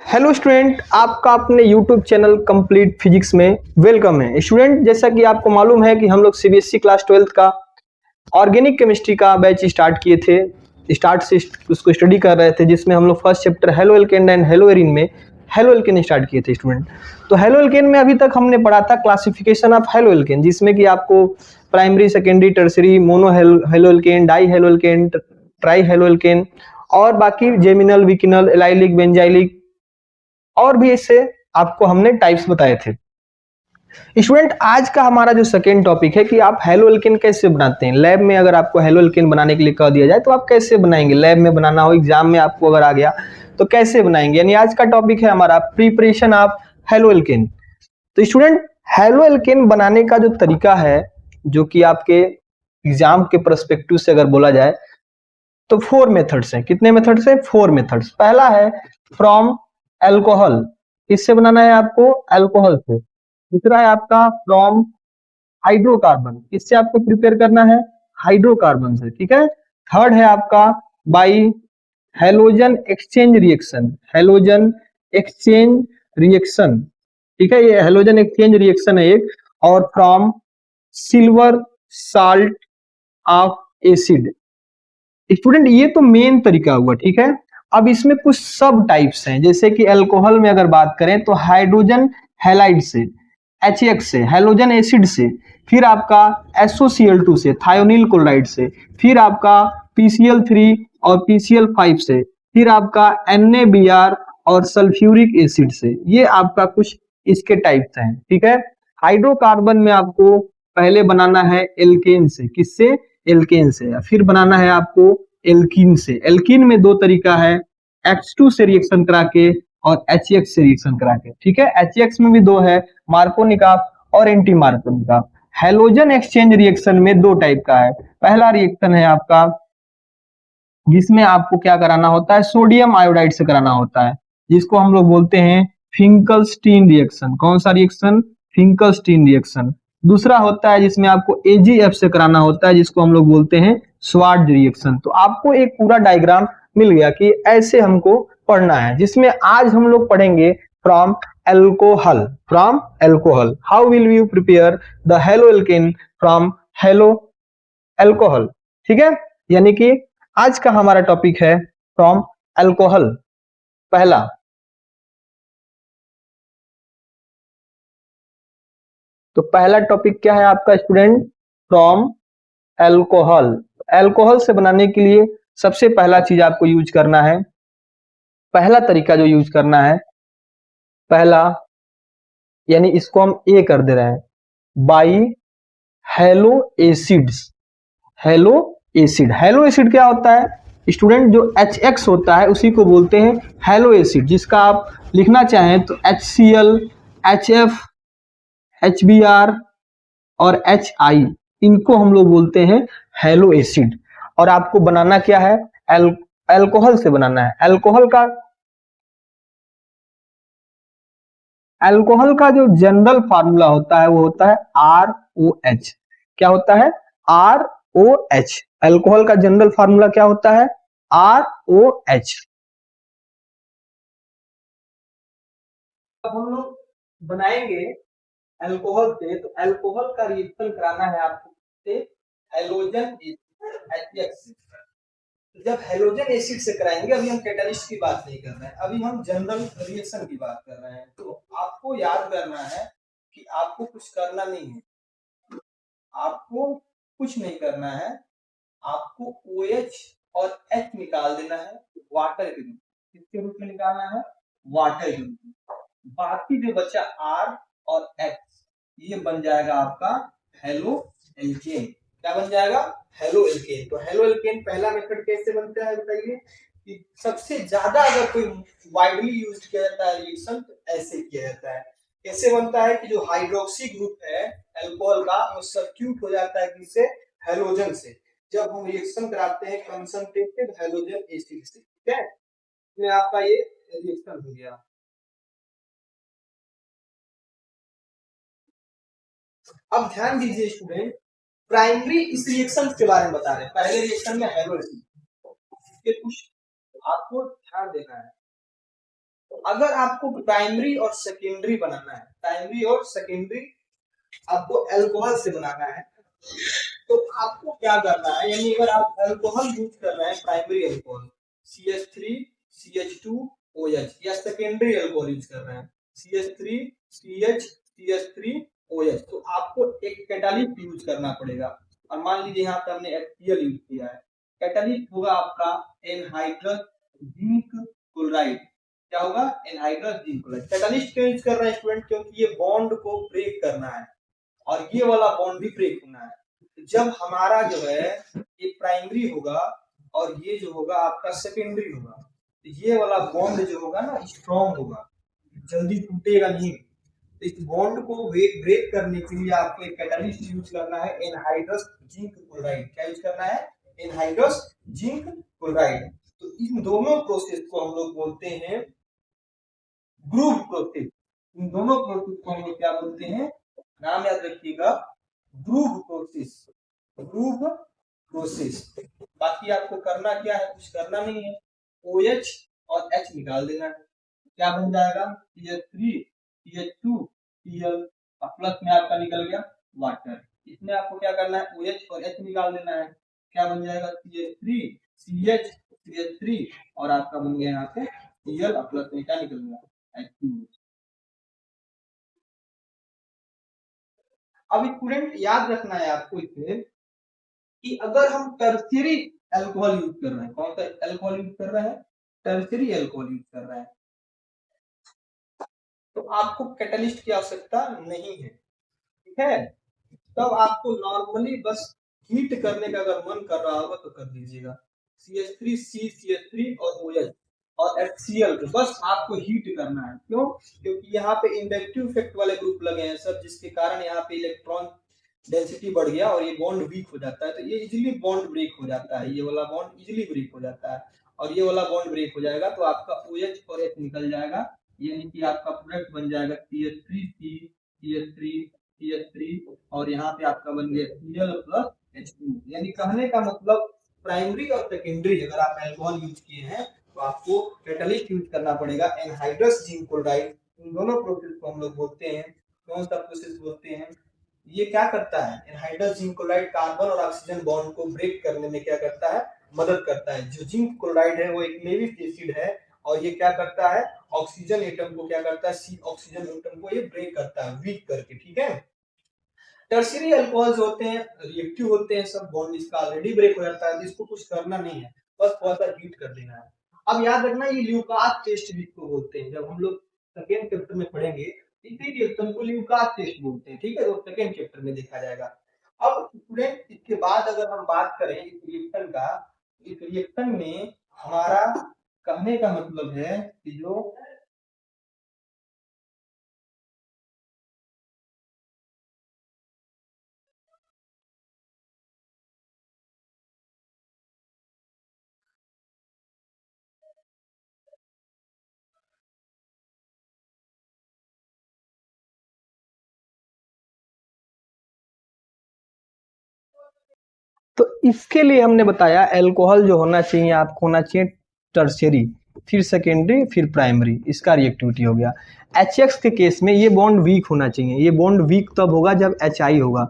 Hello student, आपका अपने YouTube channel complete physics में वेलकम है। स्टूडेंट, जैसा कि आपको मालूम है कि हम लोग सीबीएसई क्लास 12th का ऑर्गेनिक केमिस्ट्री का बैच स्टार्ट किए थे। स्टार्ट से उसको स्टडी कर रहे थे, जिसमें हम लोग first chapter halo alkane and hello arene में हेलो एल्केन स्टार्ट किए थे। स्टूडेंट, तो हेलो एल्केन में अभी तक हमने पढ़ा था क्लासिफिकेशन ऑफ हेलो एल्केन, जिसमें कि आपको primary, secondary, tertiary, mono halo alkane, die halo alkane, try halo alkane और बाकी जेमिनल, विकिनल, एलाइलिक, बेंजाइलिक और भी इससे आपको हमने टाइप्स बताए थे। स्टूडेंट, आज का हमारा जो सेकेंड टॉपिक है कि आप हेलो एल्केन कैसे बनाते हैं। लैब में अगर आपको हेलो एल्केन बनाने के लिए कह दिया जाए तो आप कैसे बनाएंगे, लैब में बनाना हो, एग्जाम में आपको अगर आ गया तो कैसे बनाएंगे। यानी आज का टॉपिक है हमारा प्रिपरेशन ऑफ हेलो एल्केन। तो स्टूडेंट, हेलो एल्केन बनाने का जो तरीका है, जो कि आपके एग्जाम के परस्पेक्टिव से अगर बोला जाए तो 4 मेथड्स हैं। कितने मेथड्स हैं? 4 मेथड्स। पहला है फ्रॉम अल्कोहल, इससे बनाना है आपको अल्कोहल से। दूसरा है आपका फ्रॉम हाइड्रोकार्बन, इससे आपको प्रिपेयर करना है हाइड्रोकार्बन से, ठीक है। थर्ड है आपका by halogen exchange reaction, halogen exchange reaction, ठीक है, ये हेलोजन एक्सचेंज रिएक्शन है एक। और from silver salt of acid. Student, ये तो मेन तरीका हुआ, ठीक है। अब इसमें कुछ सब टाइप्स हैं, जैसे कि अल्कोहल में अगर बात करें तो हाइड्रोजन हैलाइड से, HX से, हेलोजन एसिड से, फिर आपका SOCl2 से, थायोनिल क्लोराइड से, फिर आपका PCl3 और PCl5 से, फिर आपका NaBr और सल्फ्यूरिक एसिड से। ये आपका कुछ इसके टाइप्स हैं, ठीक है। हाइड्रोकार्बन में आपको पहले बनाना है एल्केन से, किससे? एल्केन से। फिर बनाना है आपको एल्कीन से। एल्कीन में दो तरीका है, H2 से रिएक्शन करा के और HX से रिएक्शन करा के, ठीक है। HX में भी दो है, मार्कोनिकाफ और एंटी मार्कोनिकाफ। हेलोजन एक्सचेंज रिएक्शन में दो टाइप का है। पहला रिएक्शन है आपका जिसमें आपको क्या कराना होता है, सोडियम आयोडाइड से कराना होता है, जिसको हम लोग बोलते हैं फिंकलस्टीन रिएक्शन। कौन सा रिएक्शन? Finkelstein reaction. दूसरा होता है जिसमें आपको AgF से कराना होता है, जिसको हम लोग बोलते हैं स्वार्ज रिएक्शन। तो आपको एक पूरा डायग्राम मिल गया कि ऐसे हमको पढ़ना है, जिसमें आज हम लोग पढ़ेंगे from alcohol. From alcohol, how will you prepare the halo alkane from hello alcohol, ठीक है। यानी कि आज का हमारा टॉपिक है फ्रॉम अल्कोहल। पहला, तो पहला टॉपिक क्या है आपका स्टूडेंट? From alcohol. अल्कोहल से बनाने के लिए सबसे पहला चीज आपको यूज करना है, पहला तरीका जो यूज करना है, पहला, यानी इसको हम ए कर दे रहे हैं, bye hello acids. Hello acid, hello acid क्या होता है स्टूडेंट? जो HX होता है उसी को बोलते हैं हेलो एसिड, जिसका आप लिखना चाहें तो HCl, HF, HBr और HI, इनको हम लोग बोलते हैं हेलो एसिड। और आपको बनाना क्या है? अल्कोहल से बनाना है। अल्कोहल का जो जनरल फार्मूला होता है वो होता है ROH। क्या होता है? ROH। अल्कोहल का जनरल फार्मूला क्या होता है? ROH। अब हम लोग बनाएंगे अल्कोहल से, तो अल्कोहल का रिएक्शन कराना है आपको हेलोजन HX। जब हेलोजन एसिड से कराएंगे, अभी हम कैटलिस्ट की बात नहीं कर रहे हैं, अभी हम जनरल रिएक्शन की बात कर रहे हैं। तो आपको याद करना है कि आपको कुछ करना नहीं है, आपको कुछ नहीं करना है, आपको OH और H निकाल देना है वाटर के रूप में। किसके रूप में निकालना है? वाटर के रूप में। बाकी जो बचा R और X, ये बन जाएगा आपका हेलो एल्केन। क्या बन जाएगा? Halo alkane. तो हेलो एल्केन पहला मेथड कैसे बनता है बताइए? कि सबसे ज्यादा अगर कोई वाइडली यूज किया जाता है रिएक्शन, तो ऐसे किया जाता है। कैसे बनता है कि जो हाइड्रोक्सी ग्रुप है अल्कोहल का, वो सब्स्टिट्यूट हो जाता है किससे? हेलोजन से। जब हम रिएक्शन कराते हैं कंसंट्रेटेड हेलोजन एसिड से, ठीक है। इसमें आपका ये रिएक्शन हो गया। अब ध्यान दीजिए स्टूडेंट, प्राइमरी इस रिएक्शन के बारे में बता रहे हैं। पहले रिएक्शन में हेलो एसिड के कुछ आपको ध्यान देना है। अगर आपको प्राइमरी और सेकेंडरी बनाना है, प्राइमरी और सेकेंडरी आपको अल्कोहल से बनाना है, तो आपको क्या करना है, यानी अगर आप अल्कोहल यूज कर रहे हैं, प्राइमरी अल्कोहल CH3 CH2OH, या सेकेंडरी अल्कोहल यूज कर रहे हैं CH3 CH CH3OH, तो आपको एक कैटालिस्ट यूज करना पड़ेगा। और मान लीजिए यहाँ पे हमने HCl यूज किया है, कैटालिस्ट होगा आपका एनहाइड्रस जिंक क्लोराइड। क्या होगा? Anhydrous zinc chloride. कैटालिस्ट क्यों यूज कर रहे हैं स्टूडेंट? क्योंकि ये बॉन्ड को ब्रेक करना है और ये वाला बॉन्ड भी ब्रेक होना है। जब हमारा जो है ये प्राइमरी होगा और ये जो होगा आपका सेकेंडरी होगा, तो ये वाला बॉन्ड जो होगा ना स्ट्रॉन्ग होगा, जल्दी टूटेगा नहीं। तो इस बॉन्ड को ब्रेक करने के लिए आपको एक कैटालिस्ट यूज करना है, एनहाइड्रस जिंक क्लोराइड। क्या यूज करना है? Anhydrous zinc chloride. तो इन दोनों प्रोसेस को हम लोग बोलते हैं ग्रूव प्रोसेस। इन दोनों प्रोसेस को हम लोग क्या बोलते हैं? नाम याद रखिएगा, ग्रूव प्रोसेस। Groove process. बाकी आपको करना क्या है? कुछ करना नहीं है, OH और H निकाल देना है। क्या बन जाएगा? CH3 CH2 Cl, प्लस में आपका निकल गया वाटर। इसमें आपको क्या करना है? OH और H निकाल देना है। क्या बन जाएगा? CH3 CH CH3 और आपका बन गया यहाँ पे Cl, प्लस में क्या निकल गया? H2। अब स्टूडेंट याद रखना है आपको इसमें कि अगर हम टर्शियरी अल्कोहल यूज कर रहे हैं, कौन सा अल्कोहल यूज कर रहे हैं? टर्शियरी अल्कोहल यूज कर रहे हैं, तो आपको कैटालिस्ट की आवश्यकता नहीं है, ठीक है। तब आपको नॉर्मली बस हीट करने का अगर मन कर रहा होगा तो कर दीजिएगा। CH3C CH3 और OH और HCl को बस आपको हीट करना है। क्यों? क्योंकि यहाँ पे इंडक्टिव इफेक्ट वाले ग्रुप लगे हैं सब, जिसके कारण यहाँ पे इलेक्ट्रॉन डेंसिटी बढ़ गया और ये बॉन्ड वीक हो जाता है, तो ये इजीली बॉन्ड ब्रेक हो जाता है। ये वाला बॉन्ड इजीली ब्रेक हो जाता है और ये वाला बॉन्ड ब्रेक हो जाएगा तो आपका OH और H निकल जाएगा, यानी कि आपका प्रोडक्ट बन जाएगा CH3C CH3 और यहाँ पे आपका बन गया Cl प्लस H2। यानी कहने का मतलब प्राइमरी और सेकेंडरी अगर आप अल्कोहल यूज किए हैं तो आपको कैटालिस्ट यूज करना पड़ेगा, एनहाइड्रस जिंक क्लोराइड। इन दोनों प्रोसेस को हम लोग बोलते हैं, कौन सा प्रोसेस बोलते हैं? ये क्या करता है? एनहाइड्रस जिंक क्लोराइड कार्बन और ऑक्सीजन बॉन्ड को ब्रेक करने में क्या करता है? मदद करता है। जो जिंक क्लोराइड है वो एक लेविक एसिड है और ये क्या करता है? ऑक्सीजन एटम को क्या करता है? सी ऑक्सीजन एटम को ये ब्रेक करता है वीक करके, ठीक है। टर्शियरी अल्कोहल्स होते हैं रिएक्टिव होते हैं सब, बॉन्ड इसका ऑलरेडी ब्रेक हो जाता है, तो इसको कुछ करना नहीं है, बस थोड़ा सा हीट कर देना है। अब याद रखना ये ल्यूकास टेस्ट भी इसको बोलते हैं। जब हम लोग सेकेंड चैप्टर में पढ़ेंगे इसी रिएक्शन को ल्यूकास टेस्ट बोलते हैं, ठीक है, तो सेकेंड चैप्टर में देखा जाएगा। अब स्टूडेंट इसके बाद अगर हम बात करें इस रिएक्शन का, इस रिएक्शन में हमारा कहने का मतलब है कि जो तो इसके लिए हमने बताया अल्कोहल जो होना चाहिए आपको होना चाहिए टर्शियरी, फिर सेकेंडरी, फिर प्राइमरी, इसका रिएक्टिविटी हो गया। HX के केस में ये बॉन्ड वीक होना चाहिए। ये बॉन्ड वीक तब होगा जब HI होगा।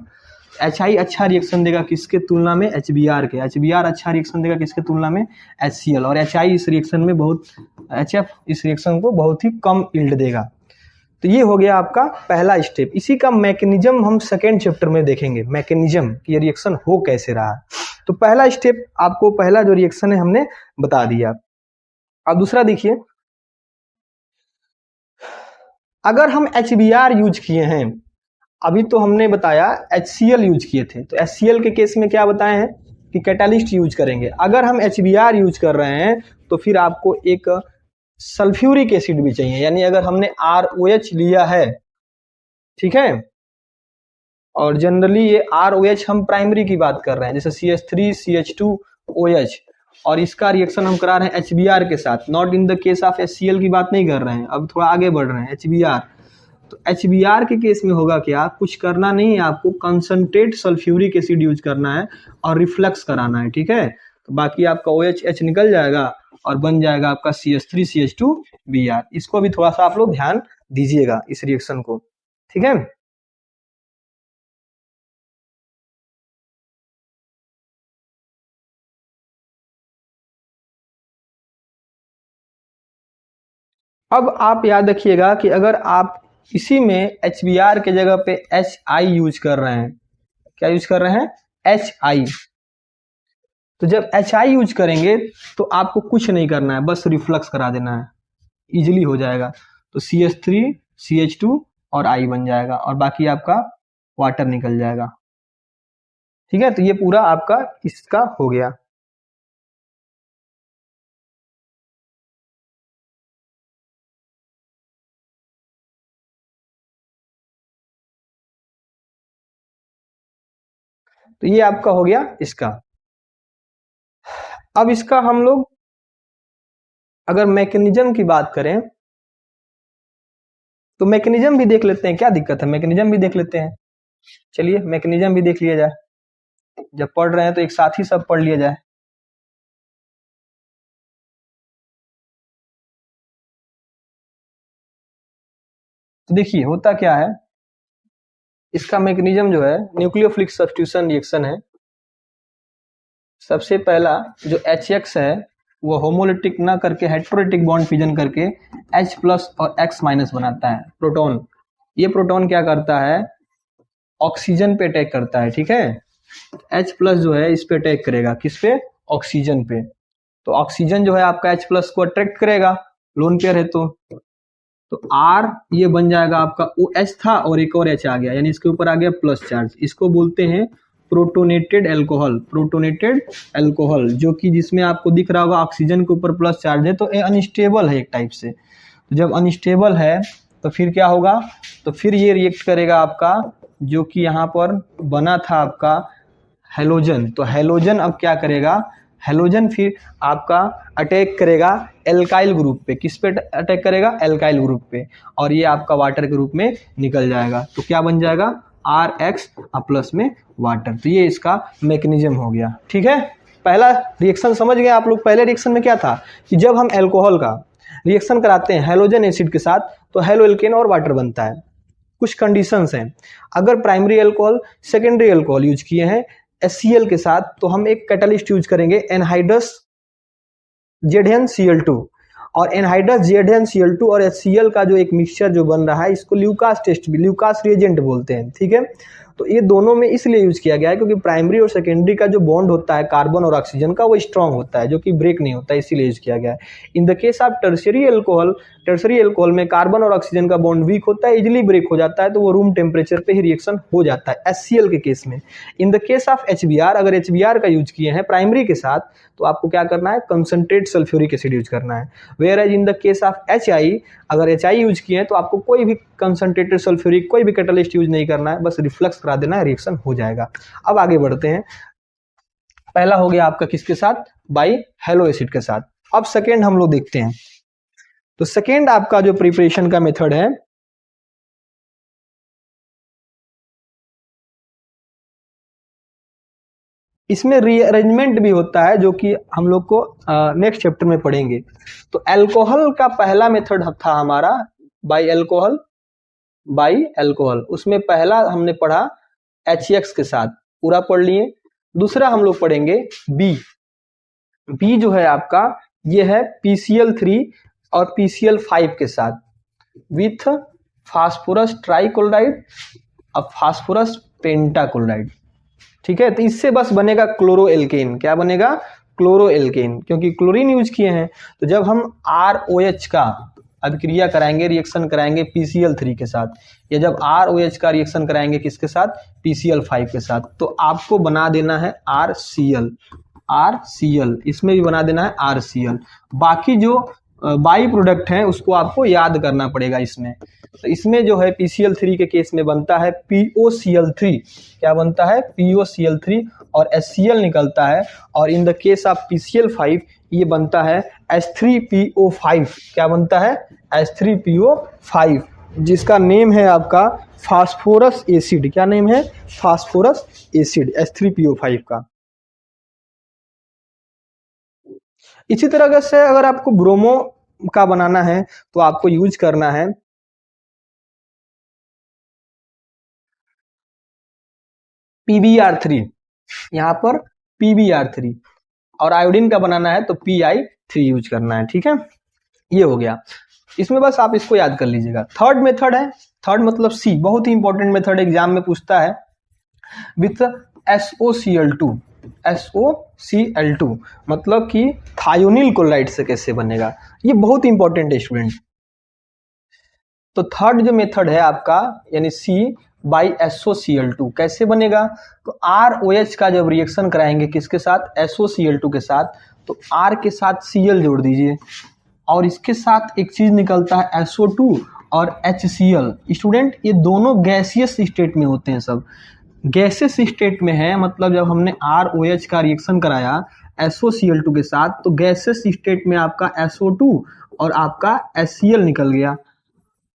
HI अच्छा रिएक्शन देगा किसके तुलना में? HBr के। HBr अच्छा रिएक्शन देगा किसके तुलना में? HCl। और HI इस रिएक्शन में बहुत, HF इस रिएक्शन को बहुत ही कम यील्ड देगा। तो ये हो गया आपका पहला स्टेप। इसी का मैकेनिज्म हम सेकेंड चैप्टर में देखेंगे, मैकेनिज्म कि ये रिएक्शन हो कैसे रहा। तो पहला स्टेप आपको, पहला जो रिएक्शन है हमने बता दिया। अब दूसरा देखिए, अगर हम HBr यूज किए हैं, अभी तो हमने बताया HCl यूज किए थे, तो HCl के केस में क्या बताए हैं कि कैटालिस्ट यूज करेंगे। अगर हम HBr यूज कर रहे हैं तो फिर आपको एक सल्फ्यूरिक एसिड भी चाहिए, यानी अगर हमने ROH लिया है, ठीक है, और जनरली ये ROH हम प्राइमरी की बात कर रहे हैं, जैसे CH3 CH2OH, और इसका रिएक्शन हम करा रहे हैं HBr के साथ, not in the case of HCl की बात नहीं कर रहे हैं, अब थोड़ा आगे बढ़ रहे हैं HBr। तो HBr के केस में होगा क्या? कुछ करना नहीं है, आपको कंसंट्रेट सल्फ्यूरिक एसिड यूज करना है और रिफ्लक्स कराना है, ठीक है। तो बाकी आपका OH H निकल जाएगा और बन जाएगा आपका CH3 CH2 Br। इसको भी थोड़ा सा आप लोग ध्यान दीजिएगा इस रिएक्शन को, ठीक है। अब आप याद रखिएगा कि अगर आप इसी में HBr के जगह पे HI यूज कर रहे हैं, क्या यूज कर रहे हैं, HI, तो जब HI यूज करेंगे तो आपको कुछ नहीं करना है, बस रिफ्लक्स करा देना है, इजीली हो जाएगा। तो CH3 CH2 और I बन जाएगा और बाकी आपका वाटर निकल जाएगा, ठीक है। तो ये पूरा आपका इसका हो गया। तो ये आपका हो गया इसका। अब इसका हम लोग अगर मैकेनिज्म की बात करें तो मैकेनिज्म भी देख लेते हैं, क्या दिक्कत है, मैकेनिज्म भी देख लेते हैं। चलिए मैकेनिज्म भी देख लिया जाए, जब पढ़ रहे हैं तो एक साथ ही सब पढ़ लिया जाए। तो देखिए होता क्या है, इसका मैकेनिज्म जो है न्यूक्लियोफिलिक सब्स्टिट्यूशन रिएक्शन है। सबसे पहला जो HX है वो होमोलिटिक ना करके हेट्रोलिटिक बॉन्ड फिजन करके H प्लस और X माइनस बनाता है प्रोटॉन। ये प्रोटॉन क्या करता है, ऑक्सीजन पे अटैक करता है, ठीक है। H प्लस जो है इस पे अटैक करेगा, किस पे, ऑक्सीजन पे। तो ऑक्सीजन जो है आपका H प्लस को अट्रैक्ट करेगा, लोन पेयर है तो R ये बन जाएगा आपका OH था और एक और H आ गया, यानी इसके ऊपर आ गया प्लस चार्ज। इसको बोलते हैं प्रोटोनेटेड एल्कोहल, प्रोटोनेटेड एल्कोहल, जो कि जिसमें आपको दिख रहा होगा ऑक्सीजन के ऊपर प्लस चार्ज है, तो ये अनस्टेबल है एक टाइप से। तो जब अनस्टेबल है तो फिर क्या होगा, तो फिर ये रिएक्ट करेगा आपका जो कि यहाँ पर बना था आपका हेलोजन। तो हेलोजन अब क्या करेगा, हेलोजन फिर आपका अटैक करेगा एल्काइल ग्रुप पे, किस पे अटैक करेगा, एल्काइल ग्रुप पे, और ये आपका वाटर के रूप में निकल जाएगा। तो क्या बन जाएगा, RX प्लस में वाटर। तो ये इसका मैकेनिज्म हो गया, ठीक है। पहला रिएक्शन समझ गए आप लोग। पहले रिएक्शन में क्या था कि जब हम एल्कोहल का रिएक्शन कराते हैं हेलोजन एसिड के साथ तो हेलो एल्केन और वाटर बनता है। कुछ कंडीशंस हैं, अगर primary alcohol secondary alcohol use किए हैं HCl के साथ तो हम एक कैटलिस्ट यूज करेंगे एनहाइड्रस ZnCl2, और एनहाइड्रस ZnCl2 और HCl का जो एक मिक्सचर जो बन रहा है इसको ल्यूकास टेस्ट भी, ल्यूकास रिएजेंट बोलते हैं, ठीक है। तो ये दोनों में इसलिए यूज किया गया है क्योंकि प्राइमरी और सेकेंडरी का जो बॉन्ड होता है कार्बन और ऑक्सीजन का वो स्ट्रांग होता है, जो कि ब्रेक नहीं होता है, इसीलिए यूज किया गया है। इन the case of tertiary alcohol में कार्बन और ऑक्सीजन का बॉन्ड वीक होता है, इजिली ब्रेक हो जाता है, तो वो रूम टेम्परेचर पे ही रिएक्शन हो जाता है HCl के केस में। इन द केस ऑफ HBr, अगर HBr का यूज किए हैं प्राइमरी के साथ तो आपको क्या करना है, कंसंट्रेट सल्फ्यूरिक एसिड यूज करना है। Whereas in the case of HI, अगर HI यूज किए हैं तो आपको कोई भी कंसंट्रेटेड सल्फ्यूरिक कोई भी कैटलिस्ट यूज नहीं करना है, बस रिफ्लक्स करा देना है, रिएक्शन हो जाएगा। अब आगे बढ़ते हैं। पहला हो गया आपका किसके साथ, बाई हेलो एसिड के साथ। अब सेकेंड हम लोग देखते हैं। तो सेकेंड आपका जो प्रिपरेशन का मेथड है इसमें रीअरेंजमेंट भी होता है, जो कि हम लोग को नेक्स्ट चैप्टर में पढ़ेंगे। तो अल्कोहल का पहला मेथड था हमारा बाई अल्कोहल, उसमें पहला हमने पढ़ा HX के साथ, पूरा पढ़ लिए। दूसरा हम लोग पढ़ेंगे बी जो है आपका ये है PCl3 और PCl5 के साथ विथ फास्फोरस ट्राइक्लोराइड और फास्फोरस पेंटाक्लोराइड, ठीक है। तो इससे बस बनेगा क्लोरो एल्केन। क्या बनेगा, क्लोरो एल्केन, क्योंकि क्लोरीन यूज किए हैं। तो जब हम ROH का अभिक्रिया कराएंगे, रिएक्शन कराएंगे PCl3 के साथ, या जब ROH का रिएक्शन कराएंगे किसके साथ, PCl5 के साथ, तो आपको बना देना है RCl, इसमें भी बना देना है RCl। बाकी जो बाई प्रोडक्ट हैं उसको आपको याद करना पड़ेगा इसमें। तो इसमें जो है PCl3 के केस में बनता है POCl3, क्या बनता है, POCl3, और HCl निकलता है, और इन द केस ऑफ PCl5 ये बनता है H3PO5, क्या बनता है, H3PO5, जिसका नेम है आपका फास्फोरस एसिड। क्या नेम है, फास्फोरस एसिड, H3PO5 का। इसी तरह से अगर आपको ब्रोमो का बनाना है तो आपको यूज करना है PbR3, यहाँ पर PbR3, और आयोडीन का बनाना है तो Pi3 यूज करना है। ठीक है, ये हो गया। इसमें बस आप इसको याद कर लीजिएगा। थर्ड मेथड है, थर्ड मतलब सी, बहुत ही इंपॉर्टेंट मेथड एग्जाम में पूछता है, विथ SOCl2। SOCl2 मतलब कि थायोनिल क्लोराइड से कैसे बनेगा, ये बहुत इंपॉर्टेंट है स्टूडेंट। तो थर्ड जो मेथड है आपका यानी C बाई SOCl2 कैसे बनेगा, तो ROH का जब रिएक्शन कराएंगे किसके साथ, SOCl2 के साथ, तो R के साथ Cl जोड़ दीजिए और इसके साथ एक चीज निकलता है SO2 और HCl। स्टूडेंट ये दोनों गैसियस स्टेट में होते हैं, सब गैसेस स्टेट में है, मतलब जब हमने ROH का रिएक्शन कराया SOCl2 के साथ तो गैसेस स्टेट में आपका SO2 और आपका HCl निकल गया,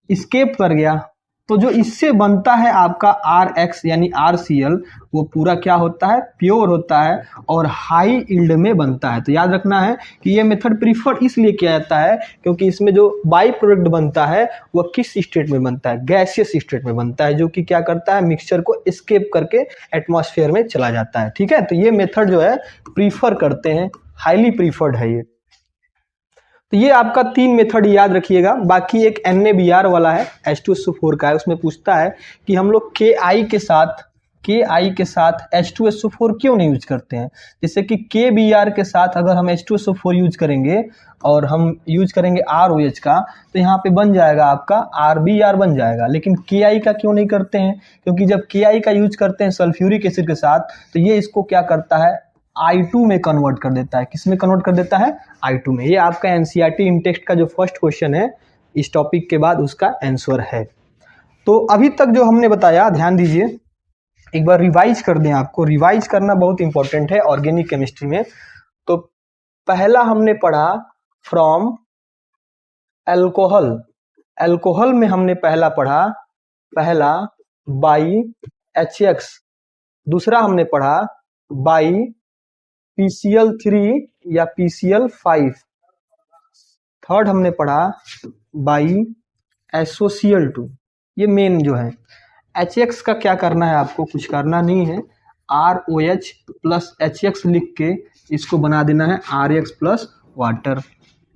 स्केप कर गया। तो जो इससे बनता है आपका RX यानी RCl, वो पूरा क्या होता है, प्योर होता है और हाई यील्ड में बनता है। तो याद रखना है कि ये मेथड प्रीफर इसलिए किया जाता है क्योंकि इसमें जो बाई प्रोडक्ट बनता है वह किस स्टेट में बनता है, गैसियस स्टेट में बनता है, जो कि क्या करता है, मिक्सचर को एस्केप करके एटमॉस्फेयर में चला जाता है। ठीक है, तो ये मेथड जो है प्रीफर करते हैं, हाईली प्रीफर्ड है ये। तो ये आपका 3 मेथड याद रखिएगा। बाकी एक NaBr वाला है, H2SO4 का है, उसमें पूछता है कि हम लोग Ki के साथ H2SO4 क्यों नहीं यूज करते हैं। जैसे कि KBr के साथ अगर हम H2SO4 यूज करेंगे और हम यूज करेंगे ROH का, तो यहाँ पे बन जाएगा आपका RBr बन जाएगा, लेकिन Ki का क्यों नहीं करते हैं, क्योंकि जब Ki का यूज करते हैं सल्फ्यूरिक एसिड के साथ तो ये इसको क्या करता है, I2 में कन्वर्ट कर देता है। किस में कन्वर्ट कर देता है, I2 में। ये आपका NCERT इन टेक्स्ट का जो फर्स्ट क्वेश्चन है इस टॉपिक के बाद उसका आंसर है। तो अभी तक जो हमने बताया ध्यान दीजिए, एक बार रिवाइज कर दें, आपको रिवाइज करना बहुत इंपॉर्टेंट है ऑर्गेनिक केमिस्ट्री में। तो पहला हमने पढ़ा फ्रॉम अल्कोहल, अल्कोहल में हमने पहला पढ़ा, पहला बाई HX, दूसरा हमने पढ़ा बाई PCl3 या PCl5, थर्ड हमने पढ़ा बाई SOCl2। ये मेन जो है। HX का क्या करना है, आपको कुछ करना नहीं है, ROH प्लस HX लिख के इसको बना देना है RX प्लस वाटर,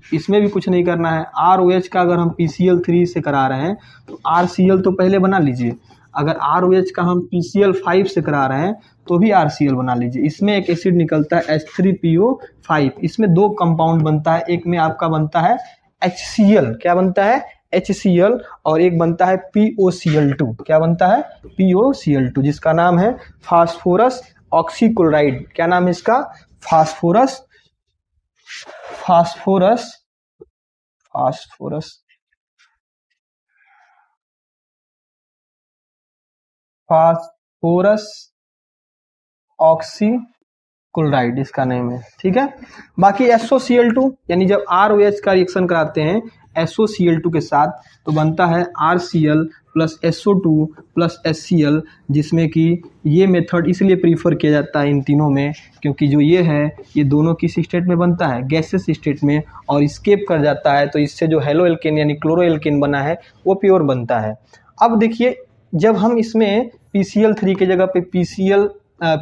इसमें भी कुछ नहीं करना है। ROH का अगर हम PCl3 से करा रहे हैं तो RCl तो पहले बना लीजिए, अगर ROH का हम PCl5 से करा रहे हैं तो भी RCl बना लीजिए। इसमें एक एसिड निकलता है H3PO5, इसमें 2 कंपाउंड बनता है, एक में आपका बनता है HCl, क्या बनता है HCl, और एक बनता है POCl2, क्या बनता है POCl2, जिसका नाम है फास्फोरस ऑक्सीक्लोराइड। क्या नाम है इसका, फास्फोरस ऑक्सीक्लोराइड इसका नेम है। ठीक है, बाकी SOCl2 यानी जब ROH का रिएक्शन कराते हैं SOCl2 के साथ तो बनता है RCl plus SO2 plus HCl, जिसमें कि ये मेथड इसलिए प्रीफर किया जाता है इन तीनों में क्योंकि जो ये है ये दोनों किस स्टेट में बनता है, गैसेस स्टेट में, और स्केप कर जाता है तो इससे जो हेलो एल्केन यानी क्लोरो एल्केन बना है वो प्योर बनता है। अब देखिए, जब हम इसमें PCl3 की जगह पे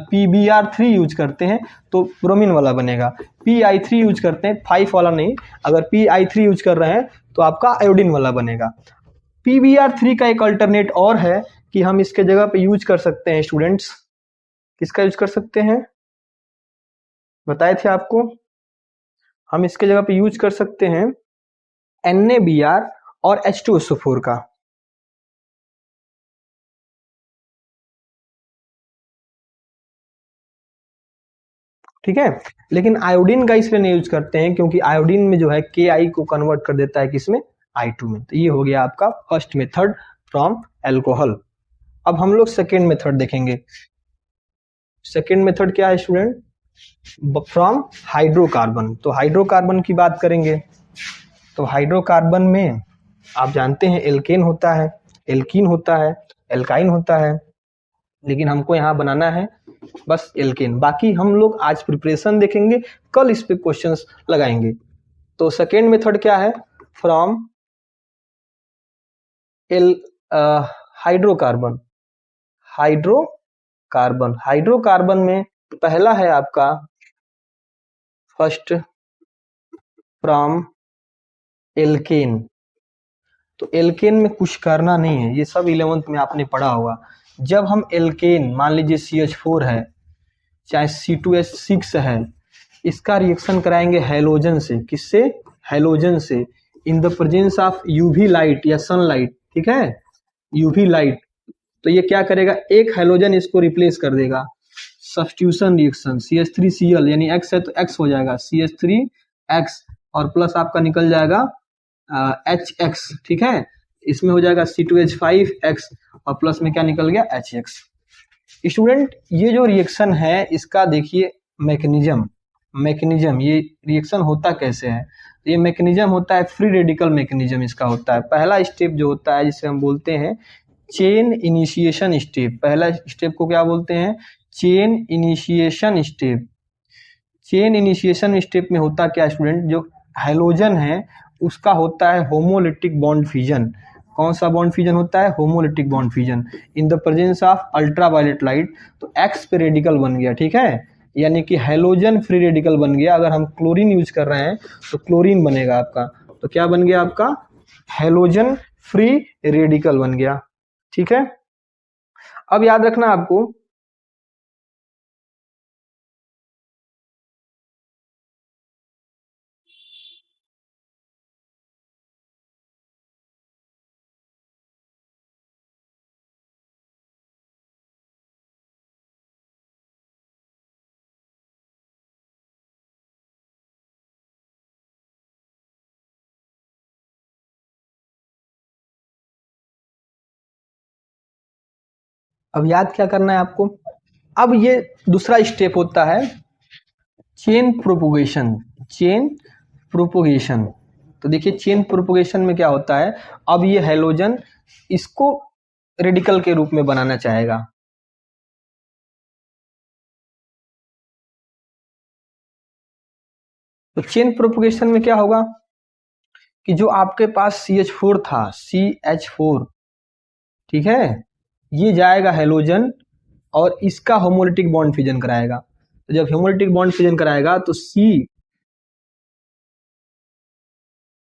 PbR3 यूज करते हैं तो ब्रोमीन वाला बनेगा, Pi3 यूज करते हैं 5 वाला नहीं, अगर Pi3 यूज कर रहे हैं तो आपका आयोडीन वाला बनेगा। PbR3 का एक अल्टरनेट और है कि हम इसके जगह पे यूज कर सकते हैं स्टूडेंट्स, किसका यूज कर सकते हैं, बताए थे आपको, हम इसके जगह पे यूज कर सकते हैं NaBr और H2SO4 का। ठीक है, लेकिन आयोडीन का इसलिए नहीं यूज करते हैं क्योंकि आयोडीन में जो है Ki को कन्वर्ट कर देता है किसमें, I2 में। तो ये हो गया आपका फर्स्ट मेथड फ्रॉम अल्कोहल। अब हम लोग सेकेंड मेथड देखेंगे। सेकेंड मेथड क्या है स्टूडेंट, फ्रॉम हाइड्रोकार्बन। तो हाइड्रोकार्बन की बात करेंगे तो हाइड्रोकार्बन में आप जानते हैं एल्केन होता है, एल्कीन होता है, एल्काइन होता है, लेकिन हमको यहाँ बनाना है बस एल्केन। बाकी हम लोग आज प्रिपरेशन देखेंगे, कल इस पे क्वेश्चंस लगाएंगे। तो सेकेंड मेथड क्या है, फ्रॉम एल हाइड्रोकार्बन। हाइड्रोकार्बन में पहला है आपका फर्स्ट फ्रॉम एल्केन। तो एल्केन में कुछ करना नहीं है, ये सब 11th में आपने पढ़ा होगा। जब हम एल्केन मान लीजिए CH4 है चाहे C2H6 है, इसका रिएक्शन कराएंगे हैलोजन से। किससे? हैलोजन से, in the presence of UV light या सनलाइट। ठीक है, यूवी लाइट। तो ये क्या करेगा, एक हैलोजन इसको रिप्लेस कर देगा। सब्स्टिट्यूशन रिएक्शन, CH3Cl यानी X है तो X हो जाएगा CH3X और प्लस आपका निकल जाएगा HX। ठीक है, इसमें हो जाएगा C2H5X और प्लस में क्या निकल गया HX। स्टूडेंट ये जो रिएक्शन है इसका देखिए मैकेनिज्म ये रिएक्शन होता कैसे है। ये मैकेनिज्म होता है फ्री रेडिकल मैकेनिज्म इसका होता है। पहला स्टेप जो होता है जिसे हम बोलते हैं चेन इनिशिएशन स्टेप। पहला स्टेप को क्या बोलते हैं? Chain initiation step. Chain initiation step में होता क्या स्टूडेंट, जो हैलोजन है उसका होता है होमोलिटिक बॉन्ड फ्यूजन। कौन सा बॉन्ड फ्यूजन होता है? Homolytic bond fusion in the presence of ultraviolet light. तो एक्स पे रेडिकल बन गया। ठीक है, यानी कि हैलोजन फ्री रेडिकल बन गया। अगर हम क्लोरीन यूज कर रहे हैं तो क्लोरीन बनेगा आपका। तो क्या बन गया आपका? हैलोजन फ्री रेडिकल बन गया। ठीक है, अब याद रखना आपको अब याद क्या करना है आपको। अब ये दूसरा स्टेप होता है चेन प्रोपोगेशन। चेन प्रोपोगेशन, तो देखिए चेन प्रोपोगेशन में क्या होता है, अब ये हैलोजन इसको रेडिकल के रूप में बनाना चाहेगा। तो चेन प्रोपोगेशन में क्या होगा कि जो आपके पास CH4 था, CH4, ठीक है, ये जाएगा हैलोजन और इसका होमोलिटिक बॉन्ड फ्यूजन कराएगा। तो जब होमोलिटिक बॉन्ड फ्यूजन कराएगा तो C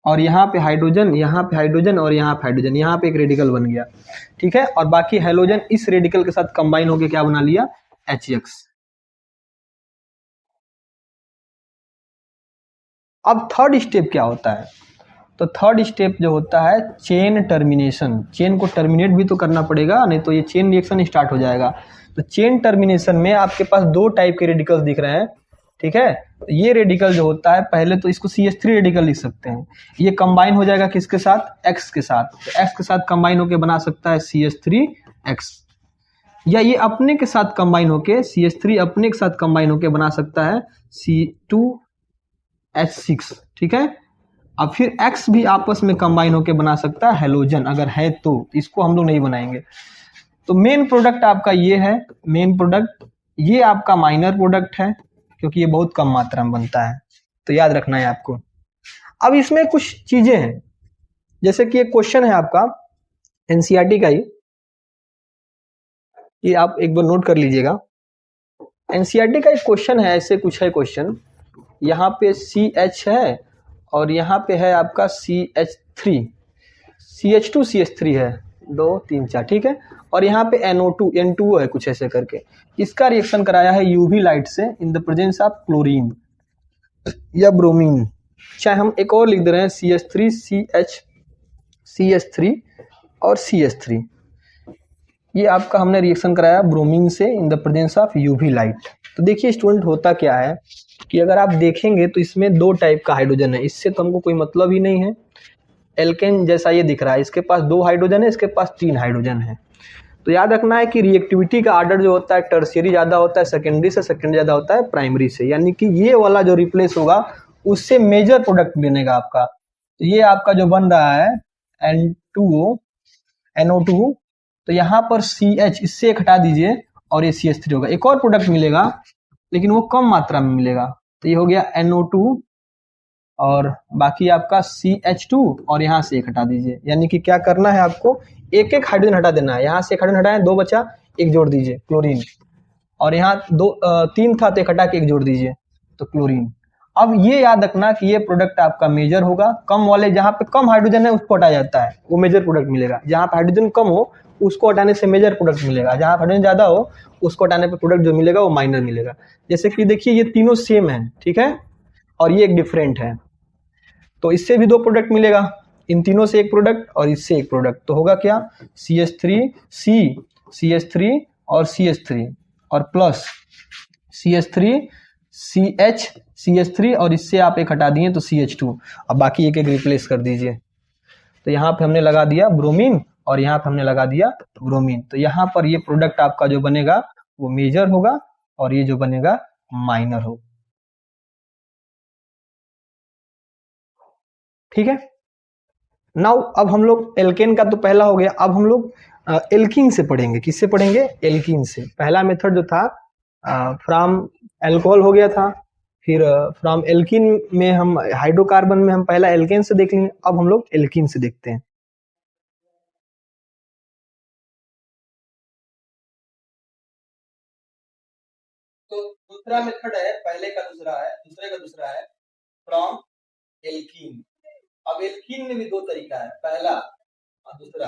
और यहाँ पे हाइड्रोजन, यहाँ पे हाइड्रोजन और यहाँ पे हाइड्रोजन, यहाँ पे एक रेडिकल बन गया। ठीक है, और बाकी हैलोजन इस रेडिकल के साथ कंबाइन होकर क्या बना लिया? HX। अब थर्ड स्टेप क्या होता है? तो थर्ड स्टेप जो होता है चेन टर्मिनेशन। चेन को टर्मिनेट भी तो करना पड़ेगा, नहीं तो ये चेन रिएक्शन स्टार्ट हो जाएगा। तो चेन टर्मिनेशन में आपके पास दो टाइप के रेडिकल्स दिख रहे हैं। ठीक है, ये रेडिकल जो होता है, पहले तो इसको CH3 रेडिकल लिख सकते हैं। ये कंबाइन हो जाएगा किसके साथ? X के साथ। तो X के साथ कंबाइन होके बना सकता है CH3X, या ये अपने के साथ कंबाइन होके CH3 अपने के साथ कंबाइन होके बना सकता है C2H6। ठीक है, अब फिर X भी आपस में कंबाइन होके बना सकता है हैलोजन, अगर है तो। इसको हम लोग नहीं बनाएंगे। तो मेन प्रोडक्ट आपका ये है, मेन प्रोडक्ट। ये आपका माइनर प्रोडक्ट है क्योंकि ये बहुत कम मात्रा में बनता है, तो याद रखना है आपको। अब इसमें कुछ चीजें हैं, जैसे कि एक क्वेश्चन है आपका NCERT का ही, ये आप एक बार नोट कर लीजिएगा। NCERT का एक क्वेश्चन है, ऐसे कुछ है क्वेश्चन। यहाँ पे CH है और यहाँ पे है आपका CH3, CH2 CH3 है, 2 3 4, ठीक है, और यहाँ पे NO2 N2O है कुछ ऐसे करके। इसका रिएक्शन कराया है यूवी लाइट से in the presence of chlorine या ब्रोमीन, चाहे हम एक और लिख दे रहे हैं CH3 CH3 और CH3। ये आपका हमने रिएक्शन कराया ब्रोमीन से in the presence of UV light. तो देखिए स्टूडेंट, होता क्या है कि अगर आप देखेंगे तो इसमें दो टाइप का हाइड्रोजन है, इससे तो हमको कोई मतलब ही नहीं है। एल्केन जैसा ये दिख रहा है, इसके पास 2 हाइड्रोजन है, इसके पास 3 हाइड्रोजन है। तो याद रखना है कि रिएक्टिविटी का ऑर्डर जो होता है टर्शियरी ज़्यादा होता है, सेकेंडरी से सेकेंडरी ज़्यादा होता है प्राइमरी से, यानी कि ये वाला जो रिप्लेस होगा उससे मेजर प्रोडक्ट बनेगा आपका। तो ये आपका जो बन रहा है N2O NO2, तो यहाँ पर CH इससे एक हटा दीजिए और ये CH3 होगा। एक और प्रोडक्ट मिलेगा लेकिन वो कम मात्रा में मिलेगा, तो ये हो गया NO2 और बाकी आपका CH2 और यहाँ से एक हटा दीजिए। यानी कि क्या करना है आपको, एक एक हाइड्रोजन हटा देना है। यहाँ से एक हाइड्रोजन हटाए, दो बचा, एक जोड़ दीजिए क्लोरीन। और यहाँ तीन था तो एक हटा के एक जोड़ दीजिए तो क्लोरीन। अब ये याद रखना कि ये प्रोडक्ट आपका मेजर होगा। कम वाले जहाँ पे कम हाइड्रोजन है उसको हटाया जाता है, वो मेजर प्रोडक्ट मिलेगा। जहाँ पे हाइड्रोजन कम हो उसको हटाने से मेजर प्रोडक्ट मिलेगा। जहाँ हाइड्रोजन ज्यादा हो उसको हटाने पे प्रोडक्ट जो मिलेगा वो माइनर मिलेगा। जैसे कि देखिए ये तीनों सेम है, ठीक है, और ये एक डिफरेंट है, तो इससे भी दो प्रोडक्ट मिलेगा। इन तीनों से एक प्रोडक्ट और इससे एक प्रोडक्ट, तो होगा क्या, CH3 और CH3 और प्लस CH3 और इससे आप एक हटा दिए तो CH2। अब बाकी एक एक रिप्लेस कर दीजिए। तो यहाँ पे हमने लगा दिया ब्रोमीन और यहाँ पे हमने लगा दिया ब्रोमीन। तो यहाँ पर ये प्रोडक्ट आपका जो बनेगा वो मेजर होगा और ये जो बनेगा माइनर होगा। ठीक है। नाउ अब हम लोग एल्केन का तो पहला हो गया, अब हम लोग एल्कीन से पढ़ेंगे। किससे पढ़ेंगे, एल्कीन से। पहला मेथड जो था फ्रॉम अल्कोहल हो गया था, फिर फ्रॉम एल्कीन में हम हाइड्रोकार्बन में हम पहला एल्केन से देख लेंगे। अब हम लोग एल्कीन से देखते हैं। तो दूसरा मेथड है, पहले का दूसरा है, दूसरे का दूसरा है फ्रॉम एल्कीन। अब एल्कीन में भी दो तरीका है, पहला और दूसरा।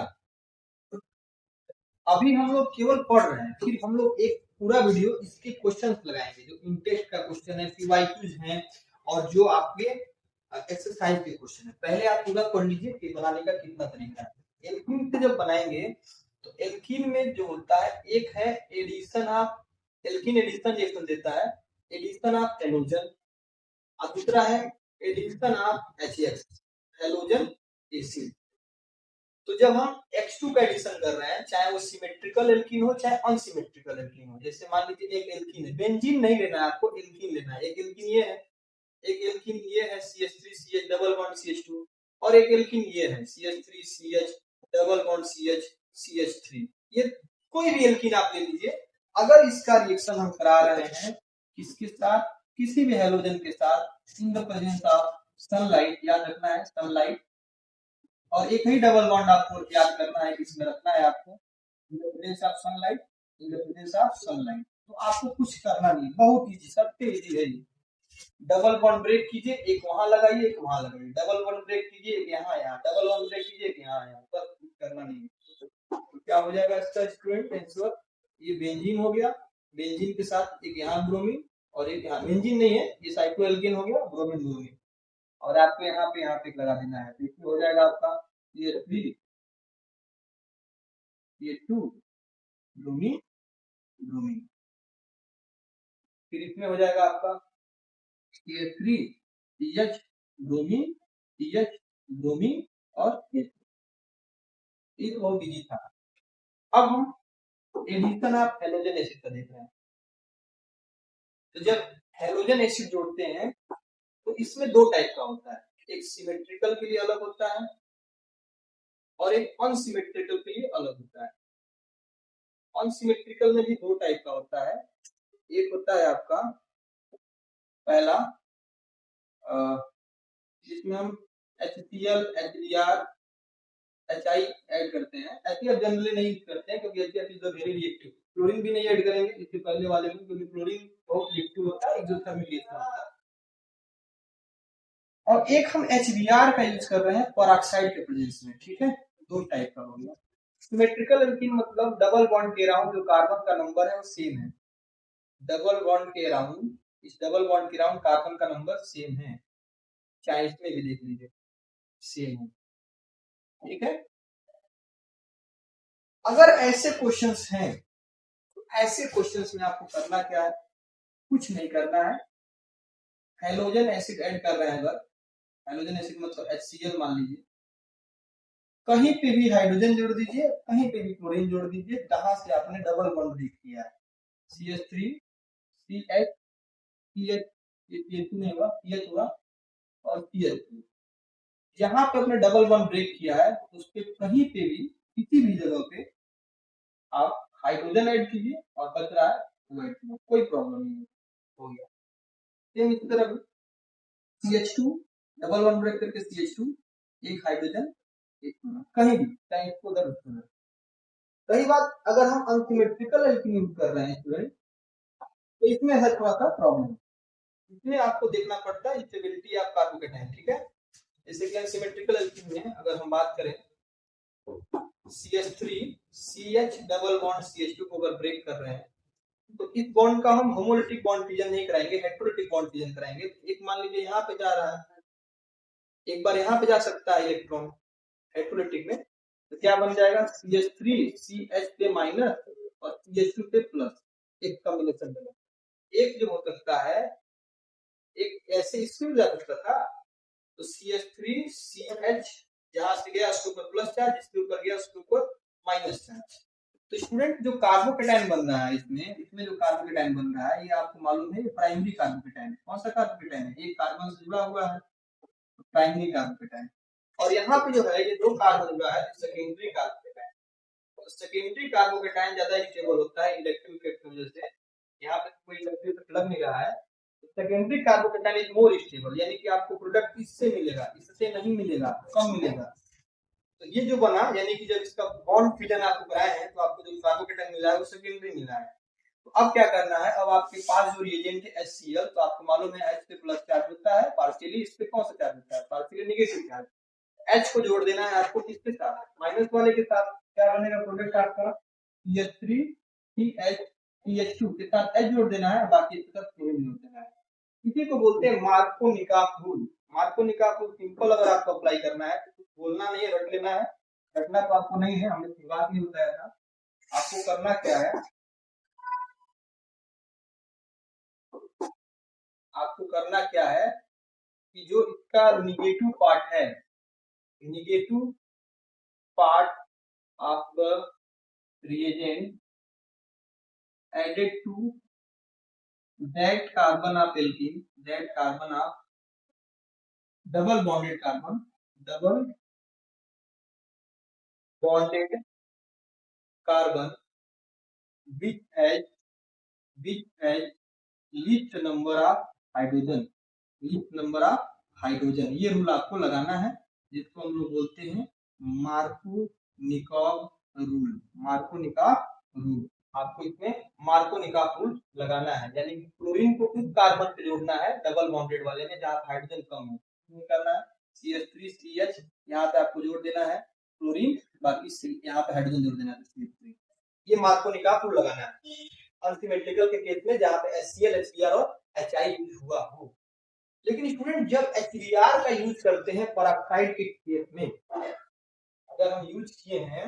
अभी हम लोग केवल पढ़ रहे हैं, फिर हम लोग एक पूरा वीडियो इसके क्वेश्चंस लगाएंगे, जो इंटेस्ट का क्वेश्चन है, पीवाईक्यूज हैं, और जो आपके एक्सरसाइज के क्वेश्चन है। पहले आप पूरा पढ़ लीजिए कि बनाने का कितना तरीका है। एल्कीन से जब बनाएंगे तो एल्कीन में जो होता है, एक है addition of, alkene addition reaction देता है, एडिशन ऑफ हेलोजन, और दूसरा है addition of HX, halogen acid. तो जब हम X2 का एडिशन कर रहे हैं, चाहे वो सिमेट्रिकल एल्कीन हो चाहे अनसिमेट्रिकल एल्कीन हो, जैसे मान लीजिए एक एल्कीन है, बेंजीन नहीं लेना है आपको, एल्कीन लेना है। एक एल्कीन ये है, एक एल्कीन ये है CH3CH डबल बॉन्ड CH2, और एक एल्कीन ये है CH3CH double bond CH CH3। ये कोई भी एल्कीन आप ले लीजिए, अगर इसका रिएक्शन हम करा रहे हैं किसके साथ, किसी भी हेलोजन के साथ, in the presence of sunlight, याद रखना है सनलाइट, और एक ही डबल बॉन्ड आपको याद करना है, किसमें रखना है आपको, in the presence of sunlight, in the presence of sunlight. तो आपको कुछ करना नहीं, बहुत इजी, सबसे इजी है ये। डबल बॉन्ड ब्रेक कीजिए, एक वहां लगाइए एक वहां लगाइए, डबल बॉन्ड ब्रेक कीजिए एक यहाँ यहाँ, डबल बॉन्ड ब्रेक कीजिए एक यहाँ यहाँ, बस कुछ करना नहीं है। तो क्या हो जाएगा इसका स्टूडेंट आंसर, ये बेंजीन हो गया, बेंजीन के साथ एक यहाँ ब्रोमीन और एक यहाँ, बेंजीन नहीं है ये साइक्लोएल्केन हो गया, ब्रोमीन ब्रोमीन, और आपको यहाँ पे एक लगा देना है। तो इसमें हो जाएगा आपका CH3 CH2 ब्रोमीन ब्रोमीन, फिर इसमें हो जाएगा आपका CH3 CH bromine CH bromine और H। ये तो बहुत इजी था। अब हम एडिशन ऑफ हेलोजन एसिड का देख रहे हैं। तो जब हेलोजन एसिड जोड़ते हैं तो इसमें दो टाइप का होता है, एक सिमेट्रिकल के लिए अलग होता है और एक अनसिमेट्रिकल के लिए अलग होता है। अनसिमेट्रिकल में भी दो टाइप का होता है, एक होता है आपका पहला जिसमें हम HCl HBr HI ऐड करते हैं। HCl जनरली नहीं करते हैं क्योंकि HCl is very reactive. Chlorine भी नहीं ऐड करेंगे इससे पहले वाले में, क्योंकि क्लोरीन बहुत रिएक्टिव होता है, एक्सोथर्मिक गैस का होता है। और एक हम HBr का यूज कर रहे हैं पेरोक्साइड के प्रेजेंस में, ठीक है। दो टाइप का हो गया। सिमेट्रिकल एल्कीन मतलब डबल बॉन्ड के अराउंड जो कार्बन का नंबर है वो सेम है, डबल बॉन्ड के अराउंड, इस डबल बॉन्ड के अराउंड कार्बन का नंबर सेम है, चाहे इसमें भी देख लीजिए सेम है, ठीक है। अगर ऐसे क्वेश्चंस हैं तो ऐसे क्वेश्चंस में आपको करना क्या है, कुछ नहीं करना है। हेलोजन एसिड ऐड कर रहे हैं, अगर हेलोजन एसिड मतलब HCl मान लीजिए, कहीं पे भी हाइड्रोजन जोड़ दीजिए, कहीं पे भी क्लोरीन जोड़ दीजिए, जहां से आपने डबल बॉन्ड ब्रेक किया है, CH3 CH CH CH2 नहीं हुआ, CH हुआ और CH2, जहां पे आपने डबल बॉन्ड ब्रेक किया है उस पे कहीं पे भी किसी भी जगह पे आप हाइड्रोजन ऐड कीजिए और बच रहा है वो ऐड कीजिए, कोई प्रॉब्लम नहीं हो गया। सेम इसी तरह CH2 डबल बॉन्ड ब्रेक करके CH2 एक हाइड्रोजन एक कहीं भी चाहे इसको उधर रखना। रही बात अगर हम अनसिमेट्रिकल एल्कीन यूज कर रहे हैं स्टूडेंट, तो इसमें है थोड़ा सा प्रॉब्लम, इसमें आपको देखना पड़ता है स्टेबिलिटी ऑफ कार्बोकेटाइन, ठीक है। जैसे कि अनसिमेट्रिकल एल्कीन में अगर हम बात करें CH3 CH double bond CH2 को अगर ब्रेक कर रहे हैं तो इस बॉन्ड का हम होमोलिटिक बॉन्ड फिजन नहीं कराएंगे, हेटेरोलिटिक बॉन्ड फिजन कराएंगे। एक मान लीजिए यहाँ पे जा रहा है, एक बार यहाँ पे जा सकता है इलेक्ट्रॉन हेटेरोलिटिक में, तो क्या बन जाएगा CH3 CH पे माइनस और CH2 पे प्लस, एक कॉम्बिनेशन बनेगा। एक जो हो सकता है एक ऐसे इससे भी जा सकता था, तो CH3 CH जहां से गया उसके ऊपर प्लस चार्ज, जिसके ऊपर गया उसके ऊपर माइनस चार्ज। तो स्टूडेंट जो कार्बोकेटाइन बन रहा है इसमें जो कार्बोकेटाइन बन रहा है ये आपको मालूम है, ये प्राइमरी कार्बोकेटाइन। कौन सा कार्बोकेटाइन है? ये कार्बन से जुड़ा हुआ है, प्राइमरी कार्बोकेटाइन। और यहाँ पे जो है ये दो कार्बन जुड़ा है, सेकेंडरी कार्बोकेटाइन। सेकेंडरी कार्बोकेटाइन ज्यादा स्टेबल होता है इलेक्ट्रिक इफेक्ट की वजह से। यहाँ पे कोई इलेक्ट्रिक इफेक्ट लग नहीं रहा है। Secondary carbocation is more stable, यानी कि आपको प्रोडक्ट इससे मिलेगा, इससे नहीं मिलेगा, कम मिलेगा। तो ये जो बना, यानी कि जब इसका बॉन्ड फिजन आपको कराए हैं तो आपको जो कार्बोकेटाइन मिला है वो सेकेंडरी मिला है। तो अब क्या करना है, अब आपके पास जो रिएजेंट है HCl, तो आपको मालूम है H पे प्लस चार्ज होता है, पार्शियली इस पे कौन सा चार्ज होता है? Partially negative charge. H को जोड़ देना है आपको किसके साथ? माइनस वाले के साथ। क्या बनेगा प्रोडक्ट आपका? CH3 CH2 के साथ H जोड़ देना है, बाकी इसके साथ CH जोड़ देना है। इसी को बोलते हैं Markovnikov rule. Markovnikov rule simple अगर आपको अप्लाई करना है तो बोलना नहीं है, रट लेना है। रटना तो आपको नहीं है, हमने शुरुआत नहीं बताया था। आपको करना क्या है, आपको करना क्या है कि जो इसका निगेटिव पार्ट है, negative part of the reagent added to that carbon of alkene, that carbon of double bonded carbon, double bonded carbon which has least number of hydrogen, least number of hydrogen। ये rule आपको लगाना है, जिसको हम लोग बोलते हैं Markovnikov rule. Markovnikov rule आपको इसमें मार्कोनिकॉफ रूल लगाना है, यानी कि क्लोरीन को उस कार्बन से जोड़ना है डबल बॉन्डेड वाले में जहां हाइड्रोजन कम हो। करना है CH3 CH, यहाँ पे आपको जोड़ देना है क्लोरीन, बाकी यहाँ पे हाइड्रोजन जोड़ देना है CH3। ये मार्कोनिकॉफ रूल लगाना है अनसिमेट्रिकल के केस में जहां पे HCl HBr और HI यूज हुआ हो। लेकिन स्टूडेंट जब HBr का यूज करते हैं पेरोक्साइड के केस में, अगर हम यूज किए हैं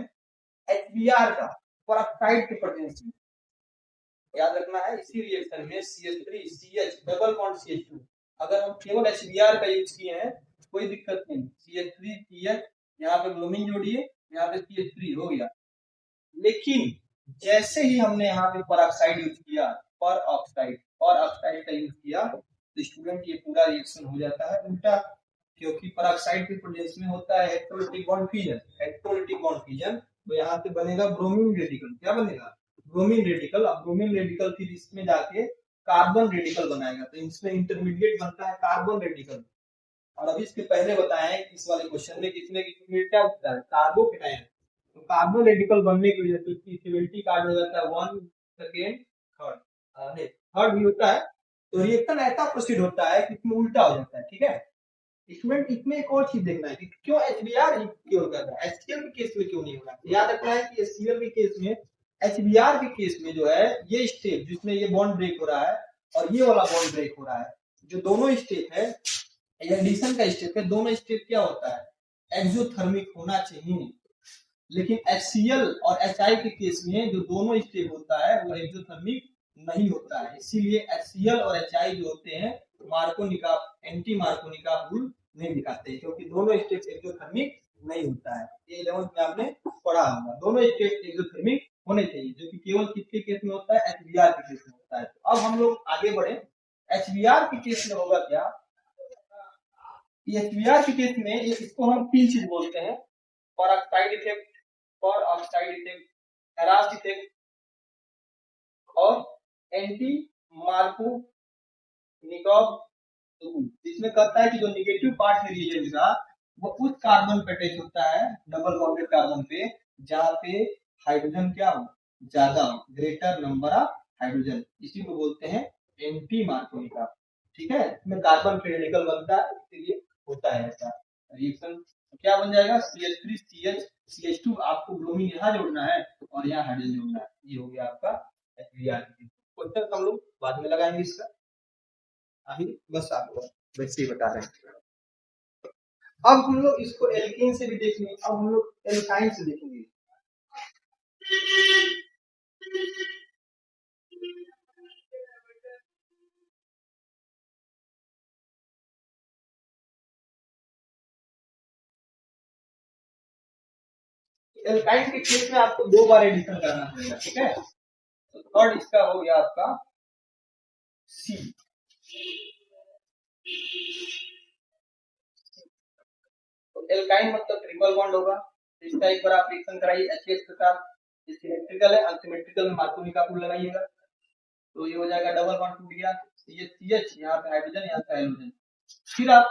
HBr का पेरोक्साइड के प्रेजेंस में, याद रखना है इसी रिएक्शन में CH3 CH double bond CH2, अगर हम केवल HBr का यूज किए हैं कोई दिक्कत नहीं, CH3 CH यहाँ पे ब्रोमीन जोड़िए, यहाँ पे CH3 हो गया। लेकिन जैसे ही हमने यहाँ पे पेरोक्साइड यूज किया, पर ऑक्साइड का यूज किया, तो स्टूडेंट ये पूरा रिएक्शन हो जाता है उल्टा, क्योंकि पेरोक्साइड के प्रेजेंस में होता है heterolytic bond fission. Heterolytic bond fission, तो यहाँ पे बनेगा ब्रोमीन रेडिकल। क्या बनेगा? Bromine radical. अब ब्रोमीन रेडिकल फिर इसमें जाके कार्बन रेडिकल बनाएगा, तो इसमें इंटरमीडिएट बनता है कार्बन रेडिकल। और अभी इसके पहले बताया है इस वाले क्वेश्चन में किसमें क्या होता है? कार्बोकेटाइन। तो कार्बन रेडिकल बनने की वजह से इसकी स्टेबिलिटी कार्ड हो जाता है 1 सेकेंड थर्ड, थर्ड भी होता है। तो रिएक्शन ऐसा प्रोसीड होता है कि इसमें उल्टा हो जाता है, ठीक है स्टूडेंट। इसमें एक और चीज देखना है कि क्यों HBr क्यों कर रहा है, HCl के केस में क्यों नहीं हो रहा है। याद रखना है कि HCl के केस में, HBr के केस में जो है ये स्टेप जिसमें ये बॉन्ड ब्रेक हो रहा है और ये वाला बॉन्ड ब्रेक हो रहा है, जो दोनों स्टेप है एडिशन का स्टेप है, दोनों स्टेप क्या होता है? एक्सोथर्मिक होना चाहिए। लेकिन HCl और HI के केस में जो दोनों स्टेप होता है वो एक्सोथर्मिक नहीं होता है, इसीलिए HCl और HI जो होते हैं मार्कोनिकॉफ एंटी मार्कोनिकॉफ रूल नहीं दिखाते, क्योंकि दोनों स्टेप एक्सोथर्मिक नहीं होता है। ये 11th में आपने पढ़ा होगा, दोनों स्टेप एक्सोथर्मिक होने चाहिए, जो कि केवल किसके केस में होता है? HBr के केस में होता है। तो अब हम लोग आगे बढ़े, HBr के केस में होगा क्या? HBr के केस में इसको हम तीन चीज बोलते हैं, पेरोक्साइड इफेक्ट, पर ऑक्साइड इफेक्ट, हेरास्ट इफेक्ट और एंटी मार्कोनिकॉफ तो इसमें कहता है कि जो निगेटिव पार्ट है रिएजेंट का वो उस कार्बन पे अटैच होता है, डबल बॉन्डेड कार्बन पे, जहाँ पे हाइड्रोजन क्या हो, ज्यादा हो, ग्रेटर नंबर ऑफ हाइड्रोजन, इसी को बोलते हैं एंटी मार्कोनी का। ठीक है, इसमें कार्बन फ्री रेडिकल बनता है, इसलिए होता है ऐसा रिएक्शन। क्या बन जाएगा, CH3 CH CH2, आपको ब्रोमीन यहाँ जोड़ना है और यहाँ हाइड्रोजन जोड़ना है, ये हो गया आपका क्वेश्चन। हम लोग बाद में लगाएंगे इसका, अभी बस आपको वैसे ही बता रहे हैं। अब हम लोग इसको एल्कीन से भी देखेंगे, अब हम लोग एल्काइन से देखेंगे। एल्काइन के केस में आपको 2 बार एडिशन करना पड़ेगा। ठीक है, तो थर्ड इसका हो गया आपका सी। तो एल्काइन मतलब ट्रिपल बॉन्ड होगा, तो इसका एक बार आप रिएक्शन कराइए HH के साथ, ये सिमेट्रिकल है, अनसिमेट्रिकल में मार्कोनी का पुल लगाइएगा, तो ये हो जाएगा डबल बॉन्ड टूट गया, ये CH, यहाँ पे हाइड्रोजन, यहाँ पे हाइड्रोजन। फिर आप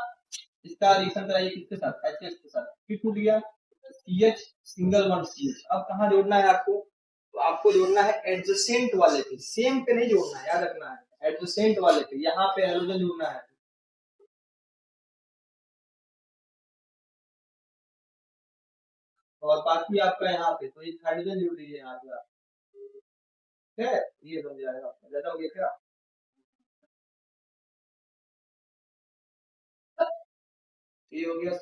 इसका रिएक्शन कराइए किसके साथ, HH के साथ, फिर टूट गया CH, सिंगल बॉन्ड CH। अब कहाँ जोड़ना है आपको, तो आपको जोड़ना है एडजेसेंट वाले पे, सेम पे नहीं जोड़ना है, याद रखना है एडजेसेंट वाले पे, यहाँ पे हाइड्रोजन जोड़ना है। और बाकी आपका यहाँ पे तो एक हाइड्रोजन जोड़ दीजिए यहाँ पे, ठीक है, ये बन जाएगा आपका। ज्यादा हो गया क्या, ये हो गया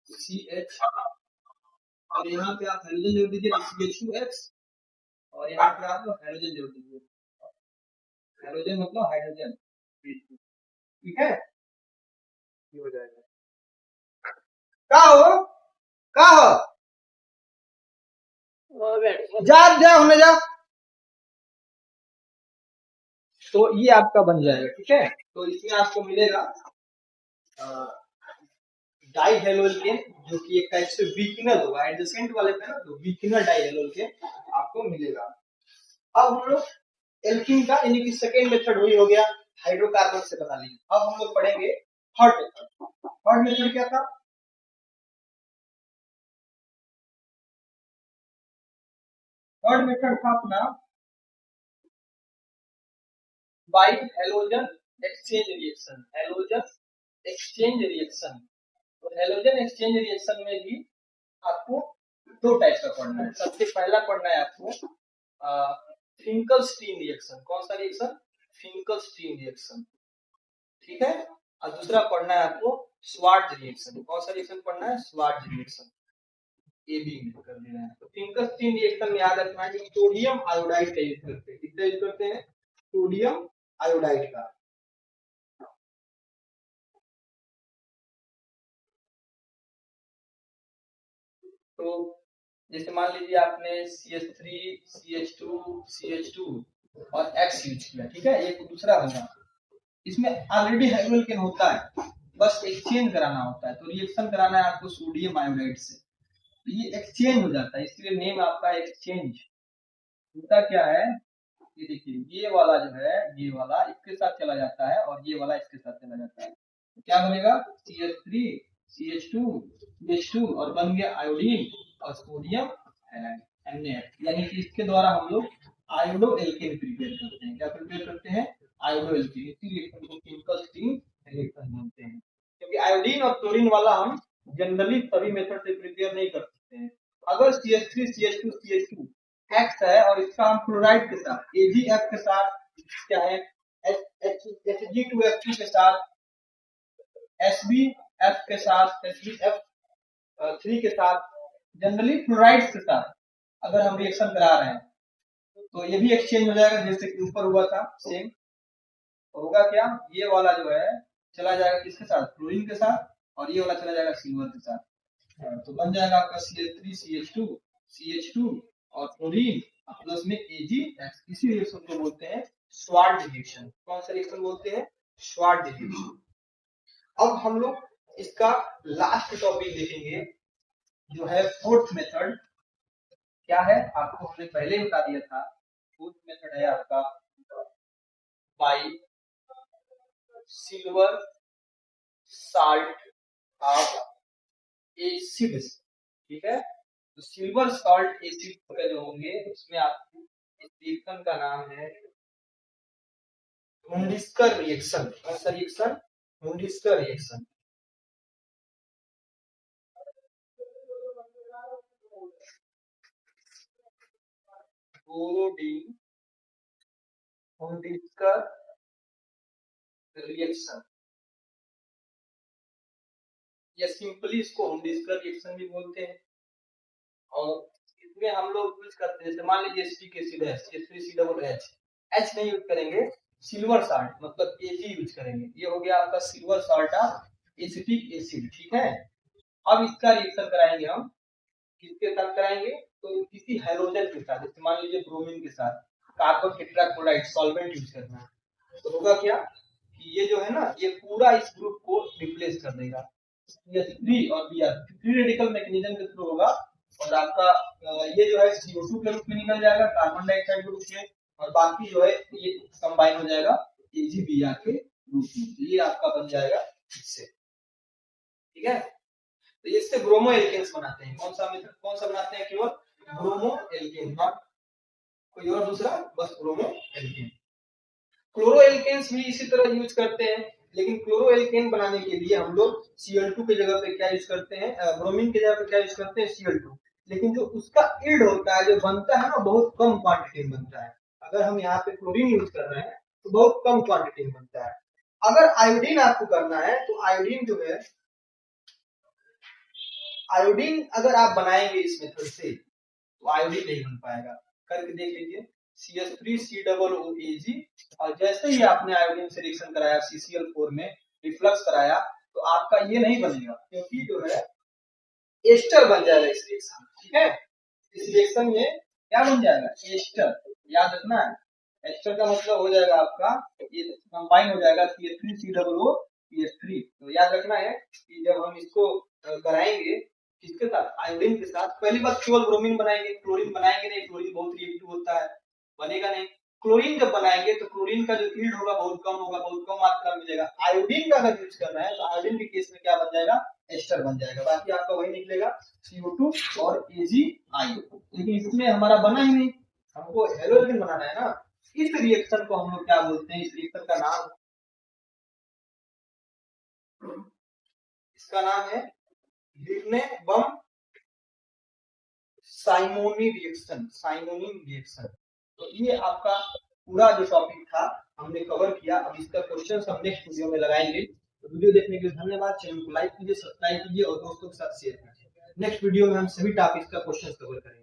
CH और यहाँ पे आप हाइड्रोजन जोड़ दीजिए CH2X, और यहाँ पे आप हाइड्रोजन जोड़ दीजिए, हाइड्रोजन मतलब हाइड्रोजन, ठीक है, ये हो जाएगा। का हो का हो जा होने जा, तो ये आपका बन जाएगा। ठीक है, तो इसमें आपको मिलेगा डाई हेलोल्केन, जो कि एक टाइप से वीकिनल होगा, एडजेसेंट वाले पे ना, तो वीकिनल डाई हेलोल्केन आपको मिलेगा। अब हम लोग एल्कीन का यानी कि सेकेंड मेथड वही हो गया, हाइड्रोकार्बन से बना ली। अब हम लोग पढ़ेंगे थर्ड मेथड। थर्ड मेथड क्या था, थर्ड मेथड था अपना by halogen exchange reaction, halogen exchange reaction. तो हेलोजन एक्सचेंज रिएक्शन में भी आपको 2 टाइप का पढ़ना है। सबसे पहला पढ़ना है आपको फिंकलस्टीन रिएक्शन। कौन सा रिएक्शन, फिंकलस्टीन रिएक्शन, ठीक है। और दूसरा पढ़ना है आपको स्वार्ट्ज रिएक्शन। कौन सा रिएक्शन पढ़ना है, स्वार्ट्ज रिएक्शन, ये भी कर लेना है। तो फिंकलस्टीन रिएक्शन में याद रखना है कि सोडियम आयोडाइड का यूज करते हैं, किसका यूज करते हैं, सोडियम आयोडाइड का। तो जैसे मान लीजिए आपने CH3 CH2 CH2 और X यूज किया, ठीक है, एक दूसरा होगा, इसमें ऑलरेडी हाइड्रोजन होता है, बस एक्सचेंज कराना होता है। तो रिएक्शन कराना है आपको सोडियम आयोडाइड से, तो ये एक्सचेंज हो जाता है, इसलिए नेम आपका एक्सचेंज। होता क्या है, ये देखिए, ये वाला जो है, ये वाला इसके साथ चला जाता है और ये वाला इसके साथ चला जाता है, तो क्या बनेगा, CH3 CH2 CH2 और बन गया आयोडीन और सोडियम NaF। यानी कि इसके द्वारा हम लोग आयोडो एल्केन प्रिपेयर करते हैं। क्या प्रिपेयर करते हैं, आयोडो एल्केन, इसीलिए इसको फिंकलस्टीन रिएक्शन बोलते हैं। क्योंकि आयोडीन और क्लोरीन वाला हम जनरली सभी मेथड से प्रिपेयर नहीं कर सकते हैं। अगर CH3 CH2 CH2 X है और इसका हम क्लोराइड के साथ AgF के साथ, क्या है, Hg2F2 के साथ, SbF के साथ, SbF3 के साथ, जनरली फ्लोराइड्स के साथ अगर हम रिएक्शन करा रहे हैं तो ये भी एक्सचेंज हो जाएगा, जैसे कि ऊपर हुआ था सेम। होगा क्या, ये वाला जो है चला जाएगा किसके साथ, क्लोरीन के साथ, और ये वाला चला जाएगा सिल्वर के साथ, तो बन जाएगा आपका CH3 CH2 CH2 और क्लोरीन प्लस में AgX। इसी रिएक्शन को बोलते हैं स्वार्ट्ज रिएक्शन। कौन सा रिएक्शन बोलते हैं, स्वार्ट्ज रिएक्शन। अब हम लोग इसका लास्ट टॉपिक देखेंगे, जो है फोर्थ मेथड। क्या है, आपको हमने पहले ही बता दिया था, फोर्थ मेथड है आपका by silver salt of acid, ठीक है। तो सिल्वर साल्ट एसिड का जो होंगे उसमें आपको इस रिएक्शन का नाम है हुंडिस्कर रिएक्शन। कौन सा रिएक्शन? हुंडिस्कर रिएक्शन। क्लोरोडीन हुंडिस्कर रिएक्शन, या सिंपली इसको हुंडिस्कर रिएक्शन भी बोलते हैं। और इसमें हम लोग यूज करते हैं, जैसे मान लीजिए एसिटिक एसिड है, CH3COOH, H नहीं यूज करेंगे, सिल्वर साल्ट मतलब Ag यूज करेंगे। ये हो गया आपका silver salt of acetic acid, ठीक है। अब इसका रिएक्शन कराएंगे हम, किसके साथ कराएंगे? तो किसी हाइड्रोजन के साथ, जैसे मान लीजिए ब्रोमीन के साथ कार्बन टेट्राक्लोराइड सॉल्वेंट यूज करना है। तो होगा क्या कि ये जो है ना, ये पूरा इस ग्रुप को रिप्लेस कर देगा। CH3 और Br फ्री रेडिकल मैकेनिज्म के थ्रू होगा, और आपका ये जो है CO2 के रूप में निकल जाएगा कार्बन डाइऑक्साइड के रूप में, और बाकी जो है ये कंबाइन हो जाएगा AgBr के रूप में। तो ये आपका बन जाएगा इससे, ठीक है। तो इससे ब्रोमो एल्केन्स बनाते हैं। कौन सा मेथड, कौन सा बनाते हैं? केवल ब्रोमो एल्केन, नॉट कोई और दूसरा, बस ब्रोमो एल्केन। क्लोरो एल्केन्स भी इसी तरह यूज करते हैं, लेकिन क्लोरो एल्केन बनाने के लिए हम लोग Cl2 की जगह पे क्या यूज करते हैं? ब्रोमीन की जगह पे क्या यूज करते हैं? Cl2। लेकिन जो उसका यील्ड होता है, जो बनता है ना, बहुत कम क्वांटिटी में बनता है। अगर हम यहाँ पे क्लोरीन यूज कर रहे हैं तो बहुत कम क्वांटिटी में बनता है। अगर आयोडीन आपको करना है तो आयोडीन जो है, आयोडीन अगर आप बनाएंगे इस मेथड से तो आयोडीन नहीं बन पाएगा। करके देख लीजिए, CH3COOAg, और जैसे ही आपने आयोडीन से रिएक्शन कराया CCl4 में रिफ्लक्स कराया तो आपका ये नहीं बनेगा, क्योंकि जो है एस्टर बन जाएगा इस रिएक्शन, ठीक है। इस रिएक्शन में क्या बन जाएगा? एस्टर। याद रखना है, एस्टर का मतलब हो जाएगा आपका, ये कंबाइन हो जाएगा CH3COOH3। तो याद रखना है कि जब हम इसको कराएंगे किसके साथ? आयोडीन के साथ। पहली बात, केवल ब्रोमीन बनाएंगे, क्लोरीन बनाएंगे नहीं, क्लोरीन बहुत रिएक्टिव होता है, बनेगा नहीं। क्लोरीन जब बनाएंगे तो क्लोरीन का जो यील्ड होगा बहुत कम होगा, बहुत कम मात्रा में मिलेगा। आयोडीन का अगर यूज करना है तो आयोडीन के केस में क्या बन जाएगा? एस्टर बन जाएगा। बाकी आपका वही निकलेगा CO2 और AgI। लेकिन इसमें हमारा बना ही नहीं, हमको हेलोजन बनाना है ना। इस रिएक्शन को हम लोग क्या बोलते हैं? इस रिएक्शन का नाम, इसका नाम है लिग्ने-बम साइमोनी रिएक्शन, साइमोनिन रिएक्शन। तो ये आपका पूरा जो टॉपिक था हमने कवर किया। अब इसका क्वेश्चंस हम नेक्स्ट वीडियो में लगाएंगे। तो वीडियो देखने के लिए धन्यवाद। चैनल को लाइक कीजिए, सब्सक्राइब कीजिए और दोस्तों के साथ शेयर कीजिए। नेक्स्ट वीडियो में हम सभी टॉपिक्स का क्वेश्चंस कवर करेंगे।